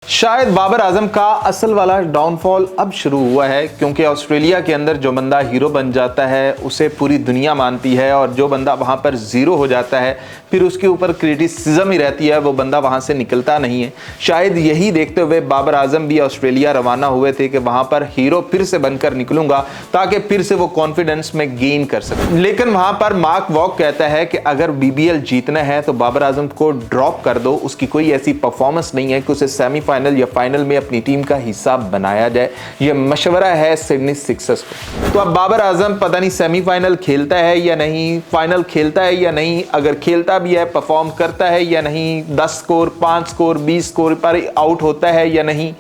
शायद बाबर आजम का असल वाला डाउनफॉल अब शुरू हुआ है, क्योंकि ऑस्ट्रेलिया के अंदर जो बंदा हीरो बन जाता है उसे पूरी दुनिया मानती है, और जो बंदा वहां पर जीरो हो जाता है फिर उसके ऊपर क्रिटिसिज्म ही रहती है, वो बंदा वहां से निकलता नहीं है। शायद यही देखते हुए बाबर आजम भी ऑस्ट्रेलिया रवाना हुए थे कि वहां पर हीरो फिर से बनकर निकलूंगा ताकि फिर से वो कॉन्फिडेंस में गेन कर सके। लेकिन वहां पर मार्क वॉग कहता है कि अगर बीबीएल जीतना है तो बाबर आजम को ड्रॉप कर दो, उसकी कोई ऐसी परफॉर्मेंस नहीं है कि उसे सेमीफाइनल या फाइनल में अपनी टीम का हिस्सा बनाया जाए। यह मशवरा है सिडनी सिक्सर्स को। तो अब बाबर आजम पता नहीं सेमीफाइनल खेलता है या नहीं, फाइनल खेलता है या नहीं, अगर खेलता भी है परफॉर्म करता है या नहीं, 10 स्कोर 5 स्कोर 20 स्कोर पर आउट होता है या नहीं,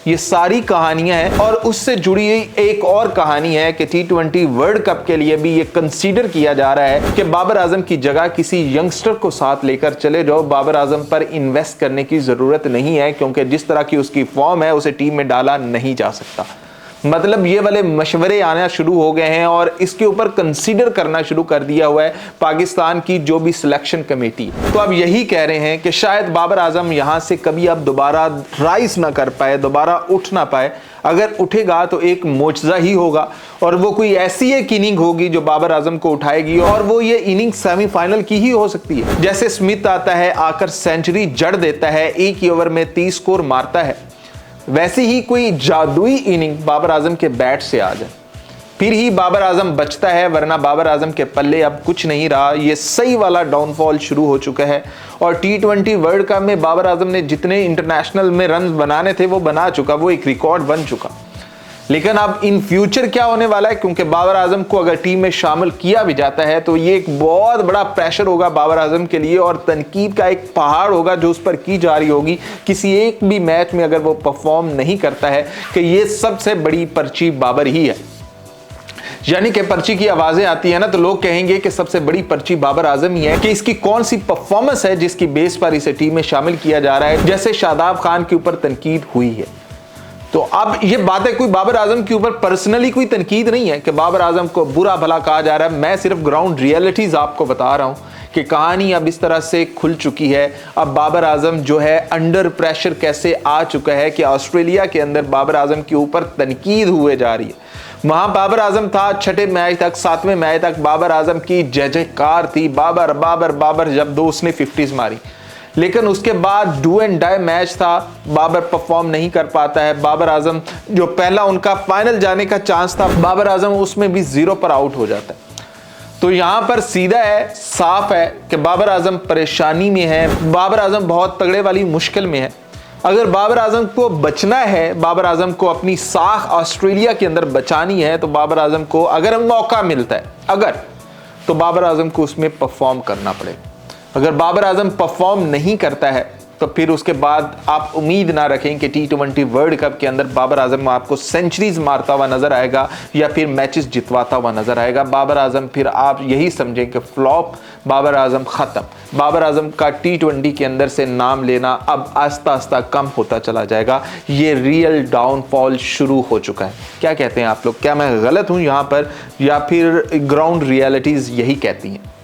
ये सारी कहानियां हैं। और उससे जुड़ी एक और कहानी है कि T20 वर्ल्ड कप के लिए भी ये कंसीडर किया जा रहा है कि बाबर आजम की जगह किसी यंगस्टर को साथ लेकर चले जाओ। बाबर आजम पर इन्वेस्ट करने की जरूरत नहीं है, क्योंकि जिस तरह की उसकी फॉर्म है उसे टीम में डाला नहीं जा सकता। मतलब ये वाले मशवरे आना शुरू हो गए हैं और इसके ऊपर कंसीडर करना शुरू कर दिया हुआ है पाकिस्तान की जो भी सिलेक्शन कमेटी। तो अब यही कह रहे हैं कि शायद बाबर आजम यहां से कभी अब दोबारा राइज ना कर पाए, दोबारा उठ ना पाए। अगर उठेगा तो एक मोजज़ा ही होगा, और वो कोई ऐसी एक इनिंग होगी जो बाबर आजम को उठाएगी, और वो ये इनिंग सेमीफाइनल की ही हो सकती है। जैसे स्मिथ आता है, आकर सेंचुरी जड़ देता है, एक ही ओवर में 30 स्कोर मारता है, वैसी ही कोई जादुई इनिंग बाबर आजम के बैट से आ जाए, फिर ही बाबर आजम बचता है, वरना बाबर आजम के पल्ले अब कुछ नहीं रहा। ये सही वाला डाउनफॉल शुरू हो चुका है। और T20 वर्ल्ड कप में बाबर आजम ने जितने इंटरनेशनल में रन बनाने थे वो बना चुका, वो एक रिकॉर्ड बन चुका। लेकिन अब इन फ्यूचर क्या होने वाला है, क्योंकि बाबर आजम को अगर टीम में शामिल किया भी जाता है तो ये एक बहुत बड़ा प्रेशर होगा बाबर आजम के लिए, और तनकीद का एक पहाड़ होगा जो उस पर की जा रही होगी किसी एक भी मैच में अगर वो परफॉर्म नहीं करता है, कि ये सबसे बड़ी पर्ची बाबर ही है। यानी कि पर्ची की आवाजें आती है ना, तो लोग कहेंगे कि सबसे बड़ी पर्ची बाबर आजम ही है, कि इसकी कौन सी परफॉर्मेंस है जिसकी बेस पर इसे टीम में शामिल किया जा रहा है। जैसे शादाब खान के ऊपर तनकीद हुई है, तो अब ये बात है कोई बाबर आजम के ऊपर पर्सनली कोई तनकीद नहीं है कि बाबर आजम को बुरा भला कहा जा रहा है। मैं सिर्फ ग्राउंड रियलिटीज आपको बता रहा हूं कि कहानी अब इस तरह से खुल चुकी है। अब बाबर आजम जो है अंडर प्रेशर कैसे आ चुका है कि ऑस्ट्रेलिया के अंदर बाबर आजम के ऊपर तनकीद हुए जा रही है। वहां बाबर आजम था, छठे मैच तक 7वें मैच तक बाबर आजम की जय जयकार थी, बाबर बाबर बाबर, जब दो उसने 50s मारी। लेकिन उसके बाद डू एंड डाई मैच था, बाबर परफॉर्म नहीं कर पाता है। बाबर आजम जो पहला उनका फाइनल जाने का चांस था, बाबर आजम उसमें भी 0 पर आउट हो जाता है। तो यहां पर सीधा है, साफ है कि बाबर आजम परेशानी में है, बाबर आजम बहुत तगड़े वाली मुश्किल में है। अगर बाबर आजम को बचना है, बाबर आजम को अपनी साख ऑस्ट्रेलिया के अंदर बचानी है, तो बाबर आजम को अगर मौका मिलता है तो बाबर आजम को उसमें परफॉर्म करना पड़ेगा। अगर बाबर आजम परफॉर्म नहीं करता है तो फिर उसके बाद आप उम्मीद ना रखें कि T20 वर्ल्ड कप के अंदर बाबर आजम आपको सेंचुरीज मारता हुआ नजर आएगा या फिर मैचेस जितवाता हुआ नजर आएगा। बाबर आजम फिर आप यही समझें कि फ्लॉप, बाबर आजम खत्म। बाबर आजम का T20 के अंदर से नाम लेना अब आस्ता आस्ता कम होता चला जाएगा। ये रियल डाउनफॉल शुरू हो चुका है। क्या कहते हैं आप लोग? क्या मैं गलत हूं यहां पर, या फिर ग्राउंड रियलिटीज यही कहती हैं?